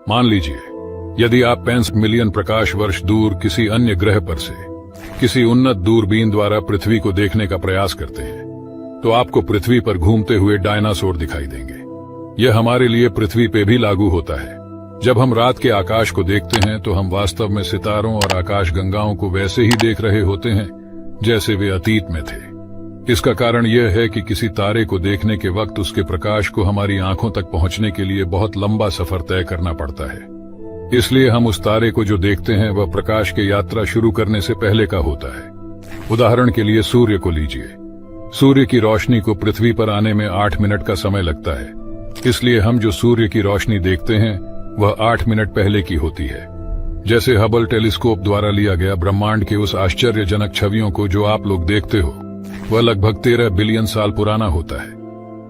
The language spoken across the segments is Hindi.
मान लीजिए, यदि आप 65 मिलियन प्रकाश वर्ष दूर किसी अन्य ग्रह पर से किसी उन्नत दूरबीन द्वारा पृथ्वी को देखने का प्रयास करते हैं, तो आपको पृथ्वी पर घूमते हुए डायनासोर दिखाई देंगे। यह हमारे लिए पृथ्वी पे भी लागू होता है। जब हम रात के आकाश को देखते हैं तो हम वास्तव में सितारों और आकाश गंगाओं को वैसे ही देख रहे होते हैं जैसे वे अतीत में थे। इसका कारण यह है कि किसी तारे को देखने के वक्त उसके प्रकाश को हमारी आंखों तक पहुंचने के लिए बहुत लंबा सफर तय करना पड़ता है। इसलिए हम उस तारे को जो देखते हैं वह प्रकाश की यात्रा शुरू करने से पहले का होता है। उदाहरण के लिए सूर्य को लीजिए। सूर्य की रोशनी को पृथ्वी पर आने में 8 मिनट का समय लगता है। इसलिए हम जो सूर्य की रोशनी देखते हैं वह 8 मिनट पहले की होती है। जैसे हबल टेलीस्कोप द्वारा लिया गया ब्रह्मांड के उस आश्चर्यजनक छवियों को जो आप लोग देखते हो, वह लगभग 13 बिलियन साल पुराना होता है।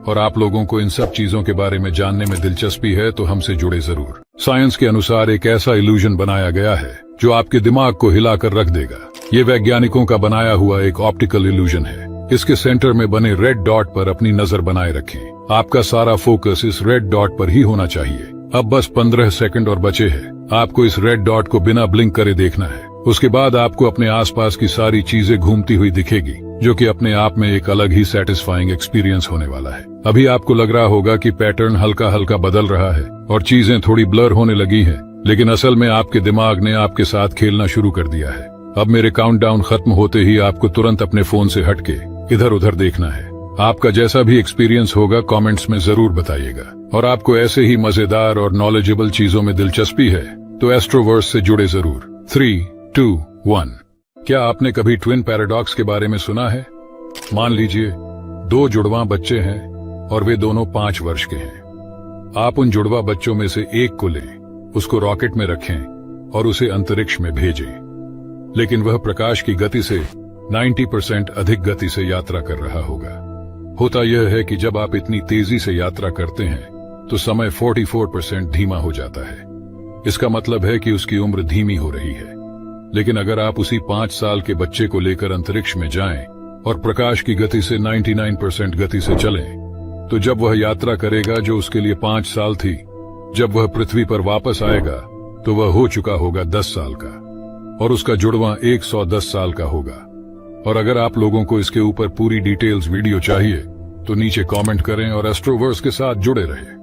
और आप लोगों को इन सब चीजों के बारे में जानने में दिलचस्पी है तो हमसे जुड़े जरूर। साइंस के अनुसार एक ऐसा इल्यूजन बनाया गया है जो आपके दिमाग को हिलाकर रख देगा। ये वैज्ञानिकों का बनाया हुआ एक ऑप्टिकल इल्यूजन है। इसके सेंटर में बने रेड डॉट पर अपनी नजर बनाए रखें। आपका सारा फोकस इस रेड डॉट पर ही होना चाहिए। अब बस 15 सेकंड और बचे हैं। आपको इस रेड डॉट को बिना ब्लिंक करे देखना है। उसके बाद आपको अपने आसपास की सारी चीजें घूमती हुई दिखेगी, जो कि अपने आप में एक अलग ही सैटिस्फाइंग एक्सपीरियंस होने वाला है। अभी आपको लग रहा होगा कि पैटर्न हल्का हल्का बदल रहा है और चीजें थोड़ी ब्लर होने लगी हैं, लेकिन असल में आपके दिमाग ने आपके साथ खेलना शुरू कर दिया है। अब मेरे काउंटडाउन खत्म होते ही आपको तुरंत अपने फोन से हटके इधर उधर देखना है। आपका जैसा भी एक्सपीरियंस होगा कमेंट्स में जरूर बताइएगा। और आपको ऐसे ही मजेदार और नॉलेजेबल चीजों में दिलचस्पी है तो एस्ट्रोवर्स से जुड़े जरूर। 3, 2, 1। क्या आपने कभी ट्विन पैराडॉक्स के बारे में सुना है? मान लीजिए 2 जुड़वां बच्चे हैं और वे दोनों 5 वर्ष के हैं। आप उन जुड़वा बच्चों में से एक को लें, उसको रॉकेट में रखें और उसे अंतरिक्ष में भेजें, लेकिन वह प्रकाश की गति से 90% अधिक गति से यात्रा कर रहा होगा। होता यह है कि जब आप इतनी तेजी से यात्रा करते हैं तो समय 44% धीमा हो जाता है। इसका मतलब है कि उसकी उम्र धीमी हो रही है। लेकिन अगर आप उसी 5 साल के बच्चे को लेकर अंतरिक्ष में जाएं और प्रकाश की गति से 99% गति से चलें, तो जब वह यात्रा करेगा जो उसके लिए 5 साल थी, जब वह पृथ्वी पर वापस आएगा तो वह हो चुका होगा 10 साल का और उसका जुड़वां 110 साल का होगा। और अगर आप लोगों को इसके ऊपर पूरी डिटेल्स वीडियो चाहिए तो नीचे कमेंट करें और एस्ट्रोवर्स के साथ जुड़े रहें।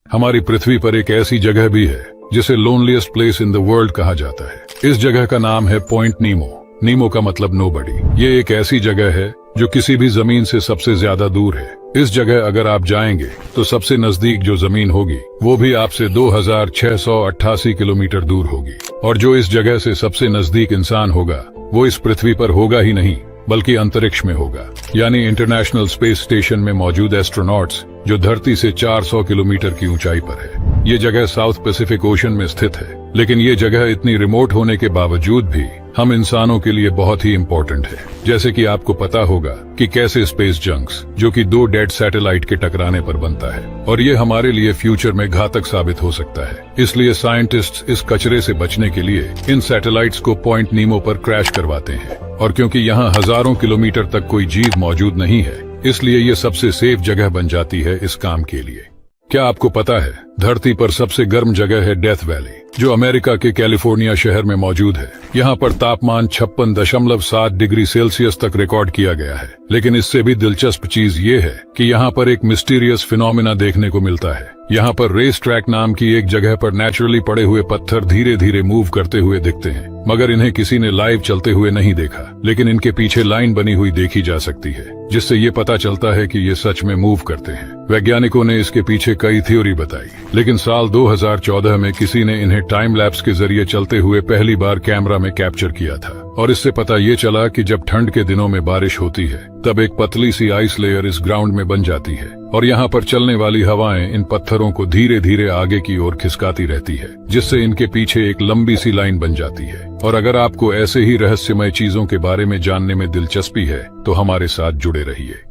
हमारी पृथ्वी पर एक ऐसी जगह भी है जिसे लोनलीएस्ट प्लेस इन द वर्ल्ड कहा जाता है। इस जगह का नाम है पॉइंट नीमो। नीमो का मतलब नोबडी। ये एक ऐसी जगह है जो किसी भी जमीन से सबसे ज्यादा दूर है। इस जगह अगर आप जाएंगे तो सबसे नजदीक जो जमीन होगी वो भी आपसे 2688 किलोमीटर दूर होगी। और जो इस जगह से सबसे नजदीक इंसान होगा वो इस पृथ्वी पर होगा ही नहीं बल्कि अंतरिक्ष में होगा, यानी इंटरनेशनल स्पेस स्टेशन में मौजूद एस्ट्रोनॉट्स, जो धरती से 400 किलोमीटर की ऊंचाई पर है। ये जगह साउथ पैसिफिक ओशन में स्थित है, लेकिन ये जगह इतनी रिमोट होने के बावजूद भी हम इंसानों के लिए बहुत ही इम्पोर्टेंट है। जैसे कि आपको पता होगा कि कैसे स्पेस जंक्स, जो कि 2 डेड सैटेलाइट के टकराने पर बनता है, और ये हमारे लिए फ्यूचर में घातक साबित हो सकता है। इसलिए साइंटिस्ट्स इस कचरे से बचने के लिए इन सैटेलाइट्स को पॉइंट नीमो पर क्रैश करवाते हैं। और क्योंकि यहाँ हजारों किलोमीटर तक कोई जीव मौजूद नहीं है, इसलिए ये सबसे सेफ जगह बन जाती है इस काम के लिए। क्या आपको पता है धरती पर सबसे गर्म जगह है डेथ वैली, जो अमेरिका के कैलिफोर्निया शहर में मौजूद है। यहाँ पर तापमान 56.7 डिग्री सेल्सियस तक रिकॉर्ड किया गया है। लेकिन इससे भी दिलचस्प चीज ये है कि यहाँ पर एक मिस्टीरियस फिनोमिना देखने को मिलता है। यहाँ पर रेस ट्रैक नाम की एक जगह पर नेचुरली पड़े हुए पत्थर धीरे धीरे मूव करते हुए दिखते हैं, मगर इन्हें किसी ने लाइव चलते हुए नहीं देखा। लेकिन इनके पीछे लाइन बनी हुई देखी जा सकती है, जिससे ये पता चलता है कि ये सच में मूव करते हैं। वैज्ञानिकों ने इसके पीछे कई थ्योरी बताई, लेकिन साल 2014 में किसी ने इन्हें टाइम लैप्स के जरिए चलते हुए पहली बार कैमरा में कैप्चर किया था। और इससे पता ये चला कि जब ठंड के दिनों में बारिश होती है तब एक पतली सी आइस लेयर इस ग्राउंड में बन जाती है, और यहाँ पर चलने वाली हवाएं इन पत्थरों को धीरे धीरे आगे की ओर खिसकाती रहती है, जिससे इनके पीछे एक लंबी सी लाइन बन जाती है। और अगर आपको ऐसे ही रहस्यमय चीजों के बारे में जानने में दिलचस्पी है तो हमारे साथ जुड़े रहिए।